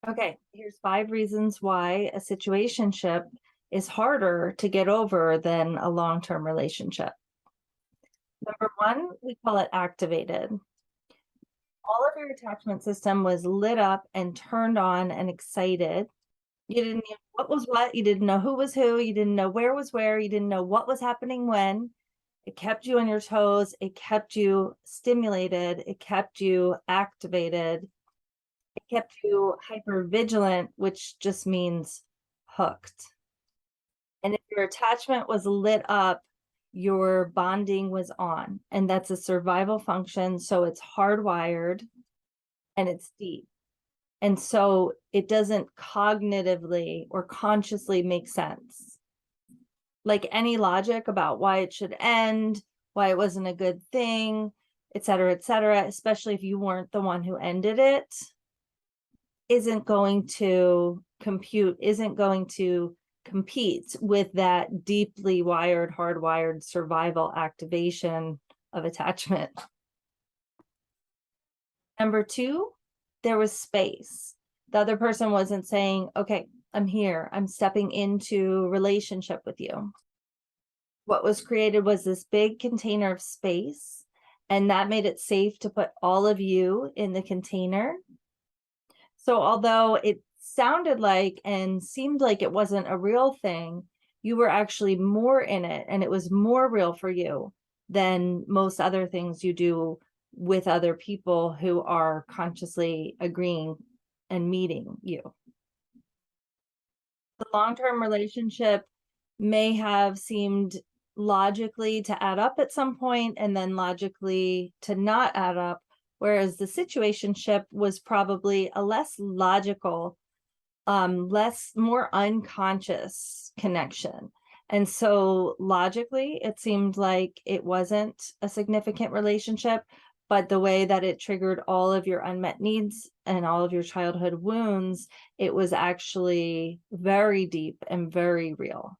Okay, here's 5 reasons why a situationship is harder to get over than a long-term relationship. Number 1, we call it activated. All of your attachment system was lit up and turned on and excited. You didn't know what was what, you didn't know who was who, you didn't know where was where, you didn't know what was happening when. It kept you on your toes, it kept you stimulated, it kept you activated, it kept you hyper vigilant, which just means hooked. And if your attachment was lit up, your bonding was on. And that's a survival function. So it's hardwired and it's deep. And so it doesn't cognitively or consciously make sense. Like any logic about why it should end, why it wasn't a good thing, et cetera, especially if you weren't the one who ended it, isn't going to compute, isn't going to compete with that deeply wired, hardwired survival activation of attachment. Number 2, there was space. The other person wasn't saying, okay, I'm here, I'm stepping into relationship with you. What was created was this big container of space, and that made it safe to put all of you in the container. So although it sounded like and seemed like it wasn't a real thing, you were actually more in it, and it was more real for you than most other things you do with other people who are consciously agreeing and meeting you. The long-term relationship may have seemed logically to add up at some point and then logically to not add up, whereas the situationship was probably a less logical, more unconscious connection. And so logically, it seemed like it wasn't a significant relationship, but the way that it triggered all of your unmet needs and all of your childhood wounds, it was actually very deep and very real.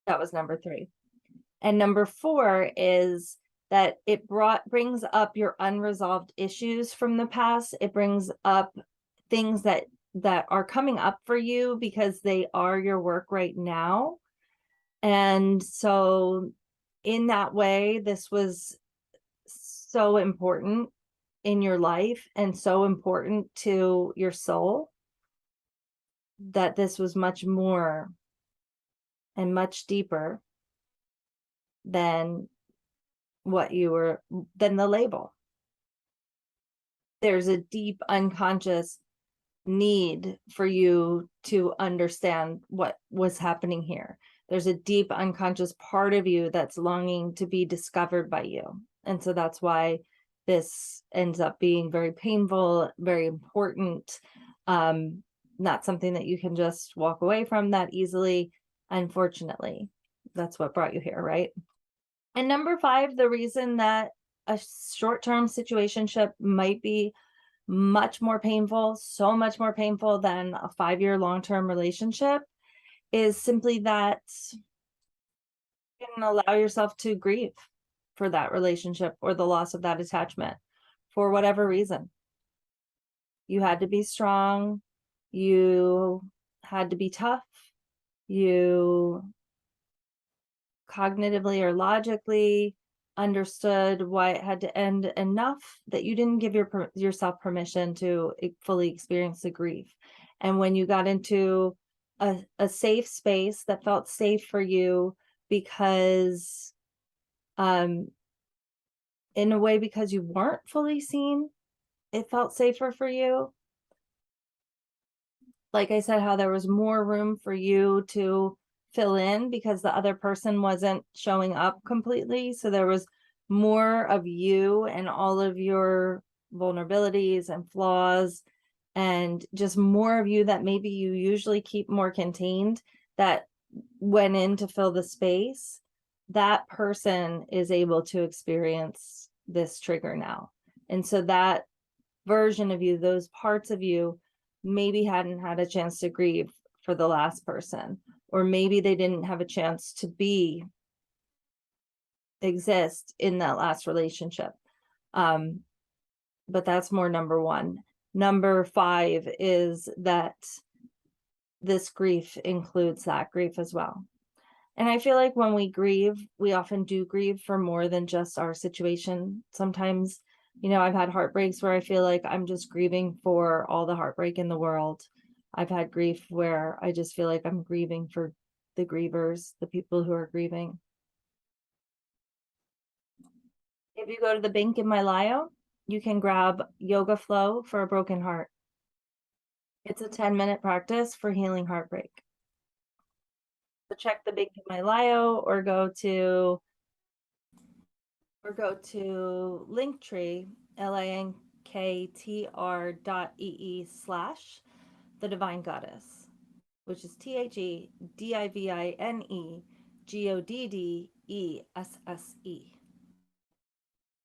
That was number 3. And number 4 is that it brings up your unresolved issues from the past. It brings up things that are coming up for you because they are your work right now. And so in that way, this was so important in your life and so important to your soul that this was much more and much deeper than than the label. There's a deep unconscious need for you to understand what was happening here. There's a deep unconscious part of you that's longing to be discovered by you. And so that's why this ends up being very painful, very important, not something that you can just walk away from that easily. Unfortunately, that's what brought you here, right? And number 5, the reason that a short-term situationship might be much more painful, so much more painful than a 5-year long-term relationship, is simply that you can allow yourself to grieve for that relationship or the loss of that attachment for whatever reason. You had to be strong, you had to be tough, you cognitively or logically understood why it had to end enough that you didn't give yourself permission to fully experience the grief. And when you got into a safe space that felt safe for you because in a way because you weren't fully seen, it felt safer for you. Like I said, how there was more room for you to fill in because the other person wasn't showing up completely. So there was more of you and all of your vulnerabilities and flaws and just more of you that maybe you usually keep more contained that went in to fill the space. That person is able to experience this trigger now. And so that version of you, those parts of you, maybe hadn't had a chance to grieve for the last person, or maybe they didn't have a chance to exist in that last relationship. But that's more number 1. Number 5 is that this grief includes that grief as well. And I feel like when we grieve, we often do grieve for more than just our situation. Sometimes, I've had heartbreaks where I feel like I'm just grieving for all the heartbreak in the world. I've had grief where I just feel like I'm grieving for the grievers, the people who are grieving. If you go to the link in my bio, you can grab Yoga Flow for a broken heart. It's a 10-minute practice for healing heartbreak. So check the link in my bio or go to Linktree, linktr.ee/ the Divine Goddess, which is THEDIVINEGODDESSE.